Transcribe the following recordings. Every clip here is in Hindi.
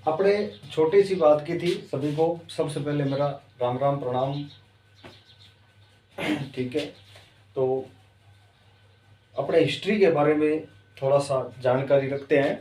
अपने छोटी सी बात की थी सभी को। सबसे पहले मेरा राम राम प्रणाम। ठीक है, तो अपने हिस्ट्री के बारे में थोड़ा सा जानकारी रखते हैं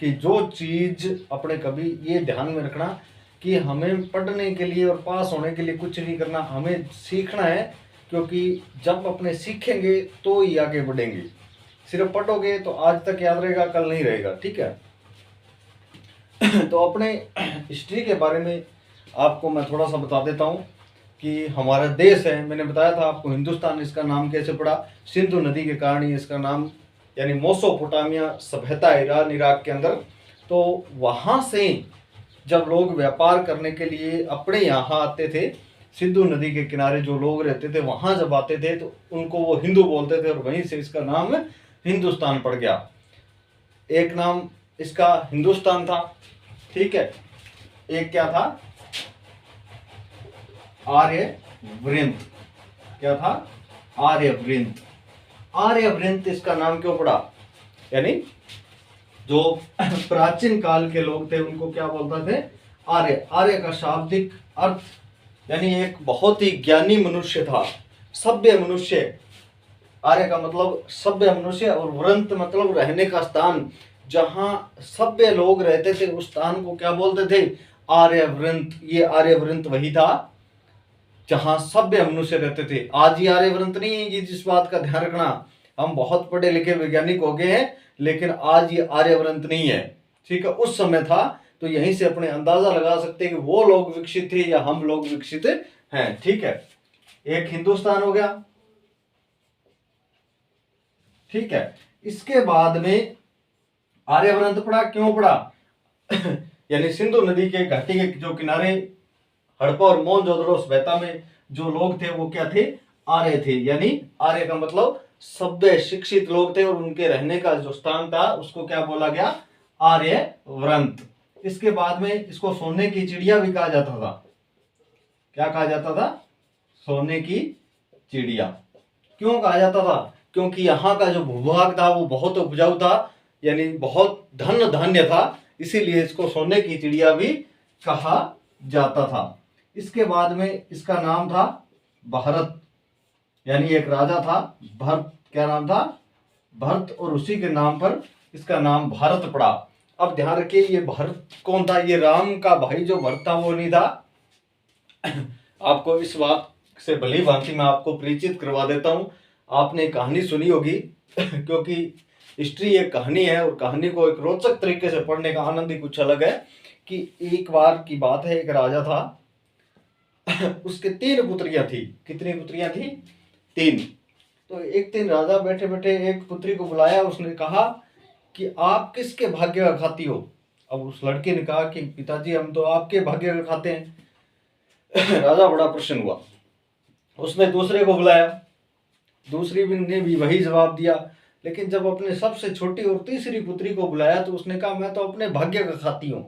कि जो चीज़ अपने कभी ये ध्यान में रखना कि हमें पढ़ने के लिए और पास होने के लिए कुछ नहीं करना, हमें सीखना है। क्योंकि जब अपने सीखेंगे तो ही आगे बढ़ेंगे। सिर्फ पढ़ोगे तो आज तक याद रहेगा, कल नहीं रहेगा। ठीक है, तो अपने हिस्ट्री के बारे में आपको मैं थोड़ा सा बता देता हूँ कि हमारा देश है, मैंने बताया था आपको हिंदुस्तान, इसका नाम कैसे पड़ा? सिंधु नदी के कारण ही इसका नाम, यानी मोसोपोटामिया सभ्यता है ईरान इराक के अंदर। तो वहाँ से जब लोग व्यापार करने के लिए अपने यहाँ आते थे, सिंधु नदी के किनारे जो लोग रहते थे वहाँ जब आते थे तो उनको वो हिंदू बोलते थे और वहीं से इसका नाम हिंदुस्तान पड़ गया। एक नाम इसका हिंदुस्तान था, ठीक है, एक क्या था? आर्यवृंत। क्या था? आर्यवृंत। आर्यवृंत इसका नाम क्यों पड़ा? यानी जो प्राचीन काल के लोग थे उनको क्या बोलते थे? आर्य। आर्य का शाब्दिक अर्थ यानी एक बहुत ही ज्ञानी मनुष्य था, सभ्य मनुष्य। आर्य का मतलब सभ्य मनुष्य और वृंत मतलब रहने का स्थान। जहां सभ्य लोग रहते थे उस स्थान को क्या बोलते थे? आर्यवृंत। ये आर्यवृंत वही था जहां सभ्य मनुष्य रहते थे। आज ये आर्यवृंत नहीं है, ये जिस बात का ध्यान रखना। हम बहुत पढ़े लिखे वैज्ञानिक हो गए हैं लेकिन आज ये आर्यवृंत नहीं है। ठीक है, उस समय था। तो यहीं से अपने अंदाजा लगा सकते हैं कि वो लोग विकसित थे या हम लोग विकसित हैं। ठीक है, एक हिंदुस्तान हो गया। ठीक है, इसके बाद में आर्यवृंत पड़ा। क्यों पड़ा? यानी सिंधु नदी के घाटी के जो किनारे हड़प्पा और मोहनजोदड़ो सभ्यता में जो लोग थे वो क्या थे? आर्य थे। यानी आर्य का मतलब सभ्य शिक्षित लोग थे और उनके रहने का जो स्थान था उसको क्या बोला गया? आर्यवृंत। इसके बाद में इसको सोने की चिड़िया भी कहा जाता था। क्या कहा जाता था? सोने की चिड़िया। क्यों कहा जाता था? क्योंकि यहाँ का जो भूभाग था वो बहुत उपजाऊ था, यानी बहुत धन धान्य था, इसीलिए इसको सोने की चिड़िया भी कहा जाता था। इसके बाद में इसका नाम था भारत। यानी एक राजा था भरत। क्या नाम था? भरत। और उसी के नाम पर इसका नाम भारत पड़ा। अब ध्यान रखिए, ये भरत कौन था? ये राम का भाई जो भरत था वो नहीं था। आपको इस बात से भली भांति मैं आपको परिचित करवा देता हूं। आपने कहानी सुनी होगी क्योंकि हिस्ट्री एक कहानी है और कहानी को एक रोचक तरीके से पढ़ने का आनंद ही कुछ अलग है। कि एक बार की बात है, एक राजा था उसके 3 पुत्रियां थी। कितनी पुत्रियां थी? 3। तो एक दिन राजा बैठे बैठे एक पुत्री को बुलाया। उसने कहा कि आप किसके भाग्य का खाती हो? अब उस लड़के ने कहा कि पिताजी हम तो आपके भाग्य का खाते हैं। राजा बड़ा प्रसन्न हुआ। उसने दूसरे को बुलाया, दूसरी ने भी वही जवाब दिया। लेकिन जब अपने सबसे छोटी और तीसरी पुत्री को बुलाया तो उसने कहा मैं तो अपने भाग्य का खाती हूँ।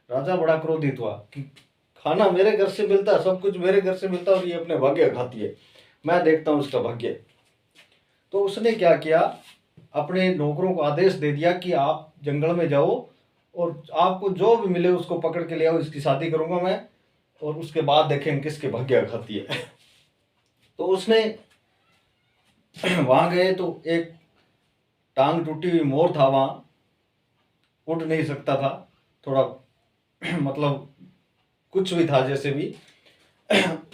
राजा बड़ा क्रोधित हुआ कि खाना मेरे घर से मिलता है, सब कुछ मेरे घर से मिलता है और ये अपने भाग्य का खाती है, मैं देखता हूँ उसका भाग्य। तो उसने क्या किया? अपने नौकरों को आदेश दे दिया कि आप जंगल में जाओ और आपको जो भी मिले उसको पकड़ के ले आओ, इसकी शादी करूंगा मैं और उसके बाद देखेंगे किसके भाग्य का खाती है। तो उसने वहां गए तो एक टांग टूटी हुई मोर था वहां, उड़ नहीं सकता था, थोड़ा मतलब कुछ भी था जैसे भी।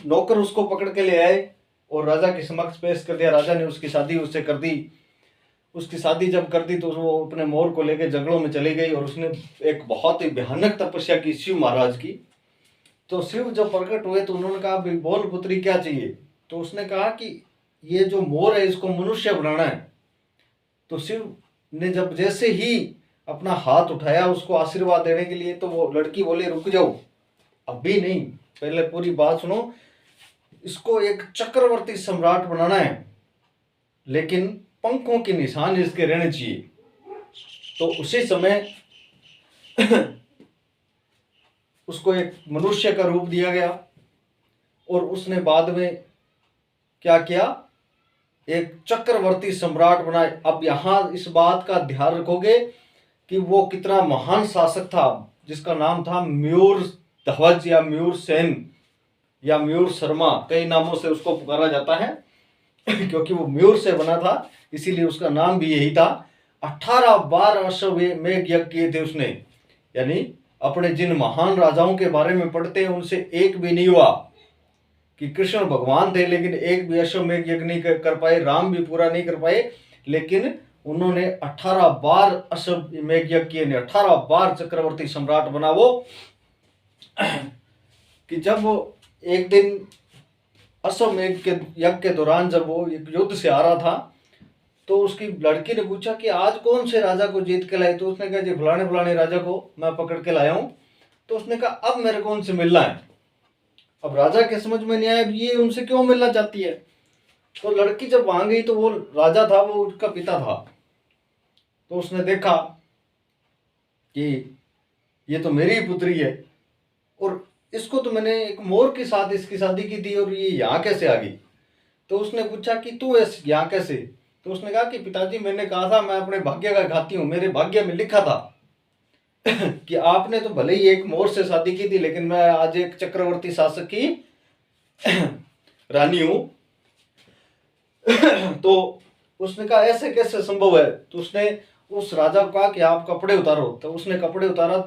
नौकर उसको पकड़ के ले आए और राजा के समक्ष पेश कर दिया। राजा ने उसकी शादी उससे कर दी। उसकी शादी जब कर दी तो वो अपने मोर को लेकर जंगलों में चली गई और उसने एक बहुत ही भयानक तपस्या की शिव महाराज की। तो शिव जब प्रकट हुए तो उन्होंने कहा बोल पुत्री क्या चाहिए? तो उसने कहा कि ये जो मोर है इसको मनुष्य बनाना है। तो शिव ने जब जैसे ही अपना हाथ उठाया उसको आशीर्वाद देने के लिए तो वो लड़की बोली रुक जाओ, अभी नहीं, पहले पूरी बात सुनो। इसको एक चक्रवर्ती सम्राट बनाना है लेकिन पंखों के निशान इसके रहने चाहिए। तो उसी समय उसको एक मनुष्य का रूप दिया गया और उसने बाद में क्या किया? एक चक्रवर्ती सम्राट बनाए। अब यहां इस बात का ध्यान रखोगे कि वो कितना महान शासक था, जिसका नाम था मयूर ध्वज या मयूर सेन या मयूर शर्मा, कई नामों से उसको पुकारा जाता है क्योंकि वो मयूर से बना था, इसीलिए उसका नाम भी यही था। 18 बार अश्वमेध यज्ञ किए थे उसने, यानी अपने जिन महान राजाओं के बारे में पढ़ते हैं उनसे एक भी नहीं हुआ कि कृष्ण भगवान थे लेकिन एक भी अश्वमेध यज्ञ नहीं कर पाए, राम भी पूरा नहीं कर पाए, लेकिन उन्होंने 18 बार अश्वमेध यज्ञ किए, 18 बार चक्रवर्ती सम्राट बना वो। कि जब वो एक दिन अश्वमेध के यज्ञ के दौरान जब वो एक युद्ध से आ रहा था, तो उसकी लड़की ने पूछा कि आज कौन से राजा को जीत के लाए, तो उसने कहा जी फलाने फलाने राजा को मैं पकड़ के लाया हूं। तो उसने कहा अब मेरे को उनसे मिलना है। अब राजा के समझ में नहीं आया ये उनसे क्यों मिलना चाहती है। तो लड़की जब वहां गई तो वो राजा था, वो उसका पिता था। तो उसने देखा कि ये तो मेरी ही पुत्री है, और इसको तो मैंने एक मोर के साथ इसकी शादी की थी, और ये यहाँ कैसे आ गई। तो उसने पूछा कि तू यहाँ कैसे। तो उसने कहा कि पिताजी मैंने कहा था मैं अपने भाग्य का घाती हूँ, मेरे भाग्य में लिखा था कि आपने तो भले ही एक मोर से शादी की थी, लेकिन मैं आज एक चक्रवर्ती शासक की रानी हूं। तो उसने कहा ऐसे कैसे संभव है। तो उसने उस राजा को कहा कि आप कपड़े उतारो। तो उसने कपड़े उतारा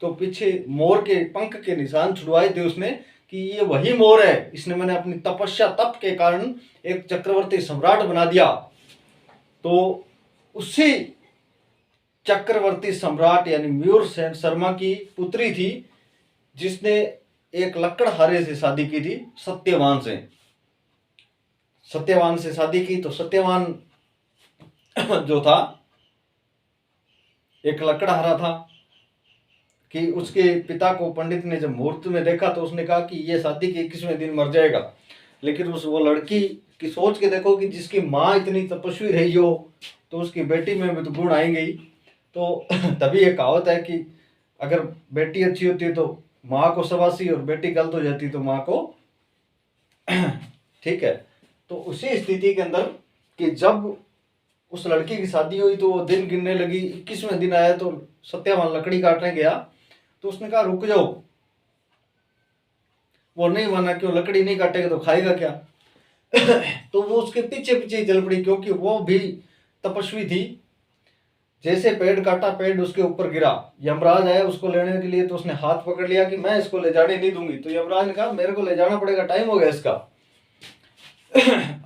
तो पीछे मोर के पंख के निशान छुड़वाए थे उसने कि ये वही मोर है, इसने मैंने अपनी तपस्या तप के कारण एक चक्रवर्ती सम्राट बना दिया। तो उसी चक्रवर्ती सम्राट यानी मयूर सेन शर्मा की पुत्री थी, जिसने एक लकड़हारे से शादी की थी, सत्यवान से। सत्यवान से शादी की। तो सत्यवान जो था एक लकड़हारा था कि उसके पिता को पंडित ने जब मुहूर्त में देखा तो उसने कहा कि ये शादी के 21वें दिन मर जाएगा। लेकिन वो लड़की की सोच के देखो कि जिसकी माँ इतनी तपस्वी रही हो तो उसकी बेटी में भी तो गुण आएंगे ही। तो तभी एक कहावत है कि अगर बेटी अच्छी होती है तो माँ को शाबाशी, और बेटी गलत हो जाती तो माँ को ठीक है। तो उसी स्थिति के अंदर कि जब उस लड़की की शादी हुई तो वो दिन गिनने लगी, 21वें दिन आया तो सत्यवान लकड़ी काटने गया। तो उसने कहा रुक जाओ। वो नहीं माना कि वो लकड़ी नहीं काटेगा तो खाएगा क्या। तो वो उसके पीछे पीछे चल पड़ी, क्योंकि वो भी तपस्वी थी। जैसे पेड़ काटा, पेड़ उसके ऊपर गिरा। यमराज आया उसको लेने के लिए, तो उसने हाथ पकड़ लिया कि मैं इसको ले जाने नहीं दूंगी। तो यमराज ने कहा मेरे को ले जाना पड़ेगा, टाइम हो गया इसका।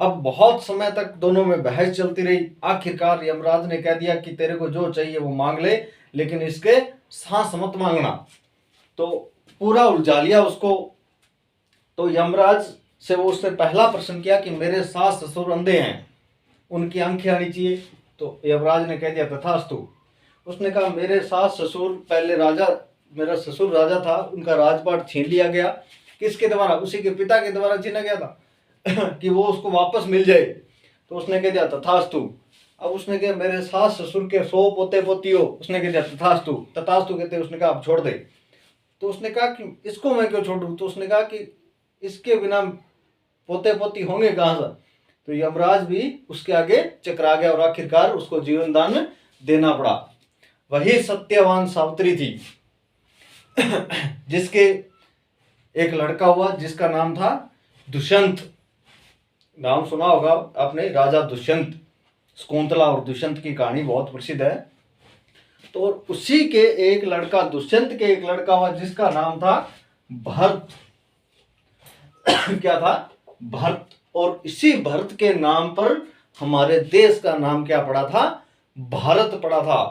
अब बहुत समय तक दोनों में बहस चलती रही। आखिरकार यमराज ने कह दिया कि तेरे को जो चाहिए वो मांग ले, लेकिन इसके सांस मत मांगना। तो पूरा उलझा लिया उसको। तो यमराज से वो उसने पहला प्रश्न किया कि मेरे सास ससुर अंधे हैं, उनकी आंखें आनी चाहिए। तो यमराज ने कह दिया तथास्तु। उसने कहा मेरे सास ससुर पहले राजा, मेरा ससुर राजा था, उनका राजपाट छीन लिया गया। किसके द्वारा? उसी के पिता के द्वारा छीना गया था कि वो उसको वापस मिल जाए। तो उसने कह दिया तथास्तु। अब उसने कहा मेरे सास ससुर के 100 पोते पोती हो। उसने कह दिया तथास्तु। तथास्तु कहते उसने कहा अब छोड़ दे। तो उसने कहा कि इसको मैं क्यों छोड़ूं। तो उसने कहा कि इसके बिना पोते पोती होंगे कहां से। तो यमराज भी उसके आगे चकरा गया और आखिरकार उसको जीवन दान देना पड़ा। वही सत्यवान सावित्री थी जिसके एक लड़का हुआ जिसका नाम था दुष्यंत। नाम सुना होगा आपने, राजा दुष्यंत। शकुंतला और दुष्यंत की कहानी बहुत प्रसिद्ध है। तो उसी के एक लड़का, दुष्यंत के एक लड़का हुआ जिसका नाम था भरत। क्या था? भरत। और इसी भरत के नाम पर हमारे देश का नाम क्या पड़ा था? भारत पड़ा था।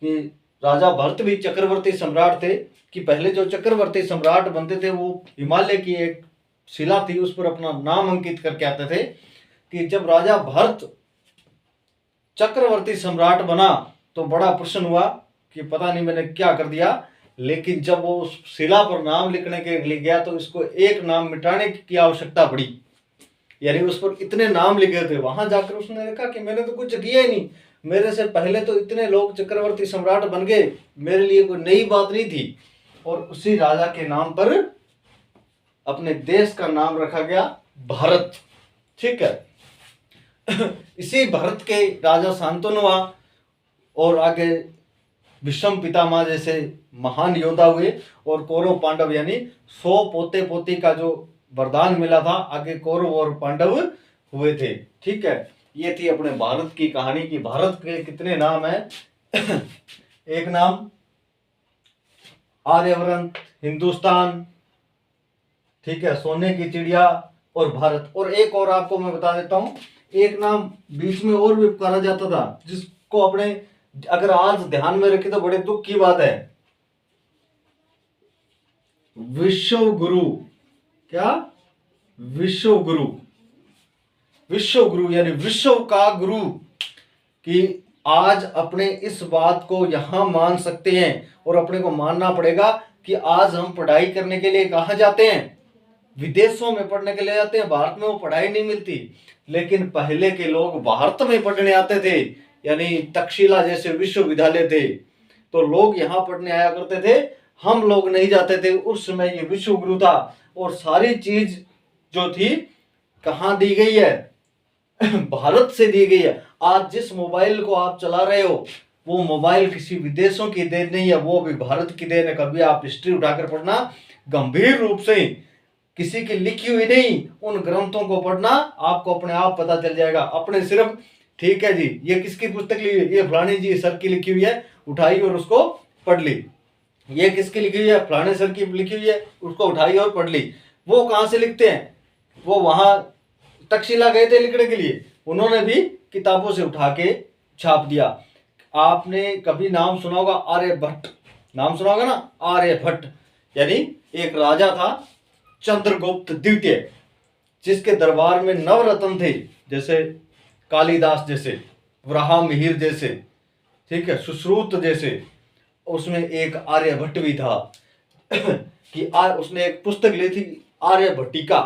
कि राजा भरत भी चक्रवर्ती सम्राट थे। कि पहले जो चक्रवर्ती सम्राट बनते थे वो हिमालय की एक शिला थी, उस पर अपना नाम अंकित करके आते थे। कि जब राजा भरत चक्रवर्ती सम्राट बना तो बड़ा प्रश्न हुआ कि पता नहीं मैंने क्या कर दिया। लेकिन जब वो उस शिला पर नाम लिखने के लिए गया तो इसको एक नाम मिटाने की आवश्यकता पड़ी, यानी उस पर इतने नाम लिखे थे। वहां जाकर उसने देखा कि मैंने तो कुछ किया ही नहीं, मेरे से पहले तो इतने लोग चक्रवर्ती सम्राट बन गए, मेरे लिए कोई नई बात नहीं थी। और उसी राजा के नाम पर अपने देश का नाम रखा गया भारत। ठीक है। इसी भारत के राजा शांतनु हुआ और आगे भीष्म पितामह जैसे महान योद्धा हुए, और कौरव पांडव यानी 100 पोते पोती का जो वरदान मिला था, आगे कौरव और पांडव हुए थे। ठीक है, ये थी अपने भारत की कहानी की भारत के कितने नाम है। एक नाम आर्यवर्त, हिंदुस्तान, ठीक है, सोने की चिड़िया और भारत। और एक और आपको मैं बता देता हूं, एक नाम बीच में और भी पुकारा जाता था, जिसको अपने अगर आज ध्यान में रखे तो बड़े दुख की बात है, विश्व गुरु। क्या? विश्व गुरु। विश्व गुरु यानी विश्व का गुरु, कि आज अपने इस बात को यहां मान सकते हैं और अपने को मानना पड़ेगा कि आज हम पढ़ाई करने के लिए कहां जाते हैं, विदेशों में पढ़ने के लिए जाते हैं। भारत में वो पढ़ाई नहीं मिलती, लेकिन पहले के लोग भारत में पढ़ने आते थे, यानी तक्षशिला जैसे विश्वविद्यालय थे, तो लोग यहाँ पढ़ने आया करते थे, हम लोग नहीं जाते थे। उस समय ये विश्व गुरु था, और सारी चीज जो थी कहाँ दी गई है, भारत से दी गई है। आज जिस मोबाइल को आप चला रहे हो, वो मोबाइल किसी विदेशों की देन नहीं है, वो भी भारत की देन है। कभी आप हिस्ट्री उठाकर पढ़ना, गंभीर रूप से किसी की लिखी हुई नहीं, उन ग्रंथों को पढ़ना, आपको अपने आप पता चल जाएगा। अपने सिर्फ ठीक है जी, ये किसकी पुस्तक ली हुई, ये फलानी जी सर की लिखी हुई है, उठाई और उसको पढ़ ली। ये किसकी लिखी हुई है, फलाने सर की लिखी हुई है, उसको उठाई और पढ़ ली। वो कहाँ से लिखते हैं, वो वहां तक्षशिला गए थे लिखने के लिए, उन्होंने भी किताबों से उठा के छाप दिया। आपने कभी नाम सुना होगा आर्यभट्ट, नाम सुना होगा ना, आर्यभट्ट यानी एक राजा था चंद्रगुप्त द्वितीय, जिसके दरबार में नवरत्न थे, जैसे कालिदास जैसे, वराह मिहिर जैसे, ठीक है, सुश्रुत जैसे। उसमें एक आर्यभट्ट भी था कि उसने एक पुस्तक ली थी आर्यभट्टिका।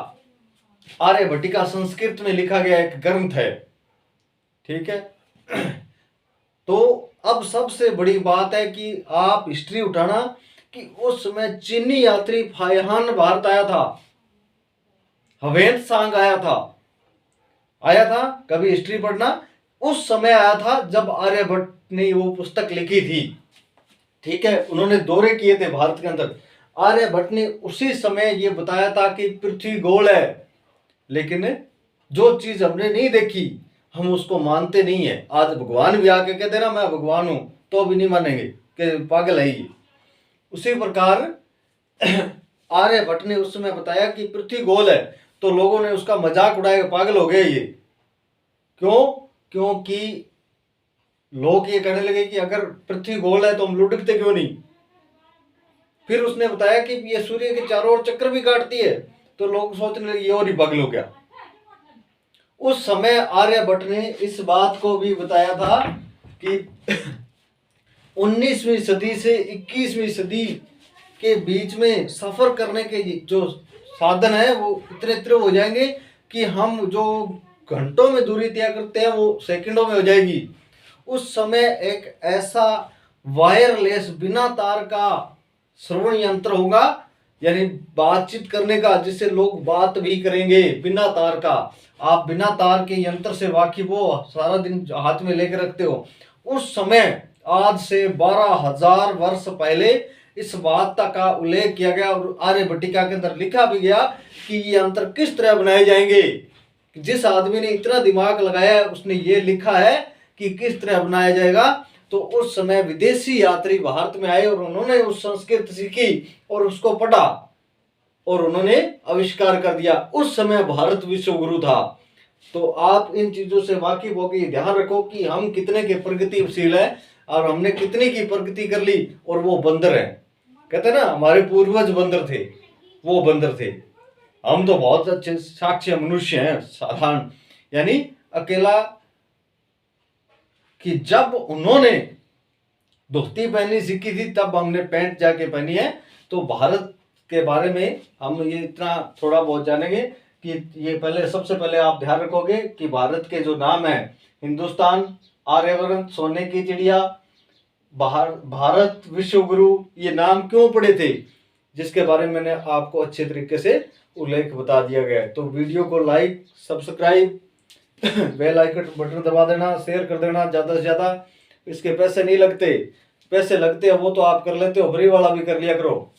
आर्यभट्टिका संस्कृत में लिखा गया एक ग्रंथ है, ठीक है। तो अब सबसे बड़ी बात है कि आप हिस्ट्री उठाना कि उस समय चीनी यात्री फायहान भारत आया था, हवेन सांग आया था। कभी हिस्ट्री पढ़ना, उस समय आया था जब आर्यभट्ट ने वो पुस्तक लिखी थी, ठीक है। उन्होंने दौरे किए थे भारत के अंदर। आर्यभट्ट ने उसी समय ये बताया था कि पृथ्वी गोल है, लेकिन जो चीज हमने नहीं देखी हम उसको मानते नहीं है। आज भगवान भी आके कहते ना मैं भगवान हूं, तो भी नहीं मानेंगे कि पागल है ये। उसी प्रकार आर्यभट्ट ने उस समय बताया कि पृथ्वी गोल है, तो लोगों ने उसका मजाक उड़ाया, पागल हो गए ये। क्यों? क्योंकि लोग ये कहने लगे कि अगर पृथ्वी गोल है तो हम लुढ़कते क्यों नहीं। फिर उसने बताया कि ये सूर्य के चारों ओर चक्कर भी काटती है, तो लोग सोचने लगे ये और ही पागल हो गया। उस समय आर्यभट्ट ने इस बात को भी बताया था कि 19वीं सदी से 21वीं सदी के बीच में सफर करने के जो साधन है वो इतने इतने हो जाएंगे कि हम जो घंटों में दूरी तय करते हैं वो सेकंडों में हो जाएगी। उस समय एक ऐसा वायरलेस बिना तार का श्रवण यंत्र होगा, यानी बातचीत करने का, जिससे लोग बात भी करेंगे बिना तार का। आप बिना तार के यंत्र से वाकिफ हो, सारा दिन हाथ में लेकर रखते हो। उस समय आज से 12,000 वर्ष पहले इस बात का उल्लेख किया गया और आर्यभट्टिका के अंदर लिखा भी गया कि ये यंत्र किस तरह बनाए जाएंगे। जिस आदमी ने इतना दिमाग लगाया है उसने ये लिखा है कि किस तरह बनाया जाएगा। तो उस समय विदेशी यात्री भारत में आए और उन्होंने उस संस्कृत सीखी और उसको पढ़ा और उन्होंने आविष्कार कर दिया। उस समय भारत विश्व गुरु था। तो आप इन चीजों से वाकिफ हो के ध्यान रखो कि हम कितने के प्रगतिशील है और हमने कितने की प्रगति कर ली। और वो बंदर है, कहते ना हमारे पूर्वज बंदर थे, वो बंदर थे। हम तो बहुत अच्छे साक्ष्य मनुष्य हैं, साधारण, यानी अकेला कि जब उन्होंने धोती पहनी सीखी थी तब हमने पैंट जाके पहनी है। तो भारत के बारे में हम ये इतना थोड़ा बहुत जानेंगे कि ये पहले सबसे पहले आप ध्यान रखोगे कि भारत के जो नाम है, हिंदुस्तान, आर्यवर्त, सोने की चिड़िया, भारत, विश्व गुरु, ये नाम क्यों पड़े थे, जिसके बारे में मैंने आपको अच्छे तरीके से उल्लेख बता दिया गया है। तो वीडियो को like, subscribe, bell icon button दबा देना, शेयर कर देना ज़्यादा से ज़्यादा। इसके पैसे नहीं लगते, पैसे लगते हैं वो तो आप कर लेते हो, फ्री वाला भी कर लिया करो।